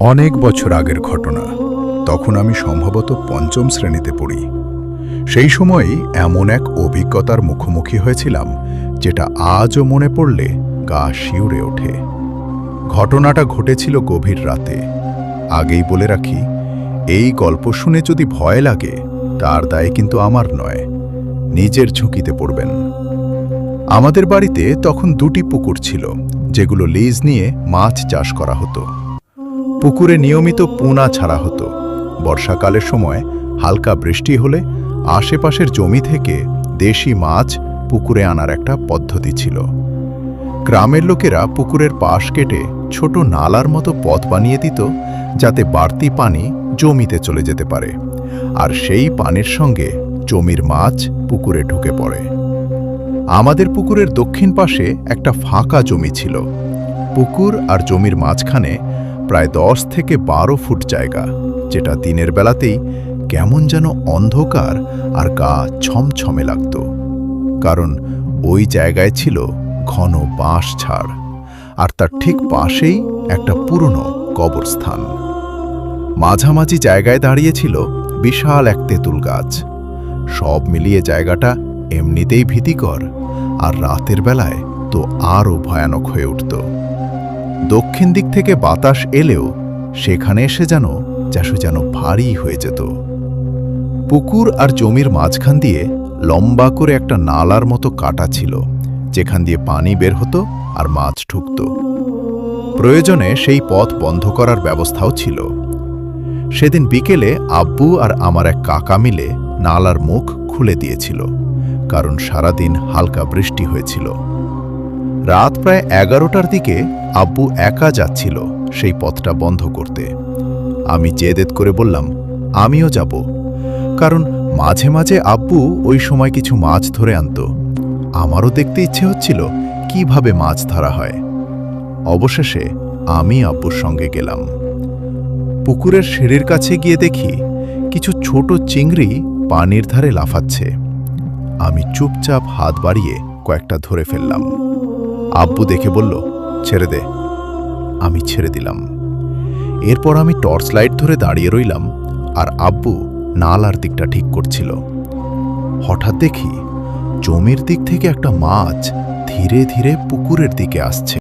অনেক বছর আগের ঘটনা। তখন আমি সম্ভবত পঞ্চম শ্রেণীতে পড়ি। সেই সময়ই এমন এক অভিজ্ঞতার মুখোমুখি হয়েছিলাম যেটা আজও মনে পড়লে গা শিউরে ওঠে। ঘটনাটা ঘটেছিল গভীর রাতে। আগেই বলে রাখি, এই গল্প শুনে যদি ভয় লাগে তার দায় কিন্তু আমার নয়, নিজের ঝুঁকিতে পড়বেন। আমাদের বাড়িতে তখন দুটি পুকুর ছিল, যেগুলো লিজ নিয়ে মাছ চাষ করা হতো। পুকুরে নিয়মিত পোনা ছাড়া হতো। বর্ষাকালের সময় হালকা বৃষ্টি হলে আশেপাশের জমি থেকে দেশি মাছ পুকুরে আনার একটা পদ্ধতি ছিল। গ্রামের লোকেরা পুকুরের পাশ কেটে ছোট নালার মতো পথ বানিয়ে দিত, যাতে বাড়তি পানি জমিতে চলে যেতে পারে, আর সেই পানির সঙ্গে জমির মাছ পুকুরে ঢুকে পড়ে। আমাদের পুকুরের দক্ষিণ পাশে একটা ফাঁকা জমি ছিল। পুকুর আর জমির মাঝখানে প্রায় 10 থেকে 12 ফুট জায়গা, যেটা দিনের বেলাতেই কেমন যেন অন্ধকার আর গা ছমছমে লাগত। কারণ ওই জায়গায় ছিল ঘন বাঁশ ঝাড়, আর তার ঠিক পাশেই একটা পুরনো কবরস্থান। মাঝামাঝি জায়গায় দাঁড়িয়েছিল বিশাল এক তেঁতুল গাছ। সব মিলিয়ে জায়গাটা এমনিতেই ভীতিকর, আর রাতের বেলায় তো আরও ভয়ানক হয়ে উঠত। দক্ষিণ দিক থেকে বাতাস এলেও সেখানে এসে যেন ভারী হয়ে যেত। পুকুর আর জমির মাঝখান দিয়ে লম্বা করে একটা নালার মতো কাটা ছিল, যেখান দিয়ে পানি বের হতো আর মাছ ঢুকত। প্রয়োজনে সেই পথ বন্ধ করার ব্যবস্থাও ছিল। সেদিন বিকেলে আব্বু আর আমার এক কাকা মিলে নালার মুখ খুলে দিয়েছিল, কারণ সারাদিন হালকা বৃষ্টি হয়েছিল। রাত প্রায় 11টার দিকে আব্বু একা যাচ্ছিল সেই পথটা বন্ধ করতে। আমি জেদ করে বললাম, আমিও যাব, কারণ মাঝে মাঝে আব্বু ওই সময় কিছু মাছ ধরে আনত। আমারও দেখতে ইচ্ছে হচ্ছিল কিভাবে মাছ ধরা হয়। অবশেষে আমি আব্বুর সঙ্গে গেলাম। পুকুরের সিঁড়ির কাছে গিয়ে দেখি কিছু ছোট চিংড়ি পানির ধারে লাফাচ্ছে। আমি চুপচাপ হাত বাড়িয়ে কয়েকটা ধরে ফেললাম। আব্বু দেখে বলল, ছেড়ে দে। আমি ছেড়ে দিলাম। এরপর আমি টর্চ লাইট ধরে দাঁড়িয়ে রইলাম, আর আব্বু নালার দিকটা ঠিক করছিল। হঠাৎ দেখি জমির দিক থেকে একটা মাছ ধীরে ধীরে পুকুরের দিকে আসছে।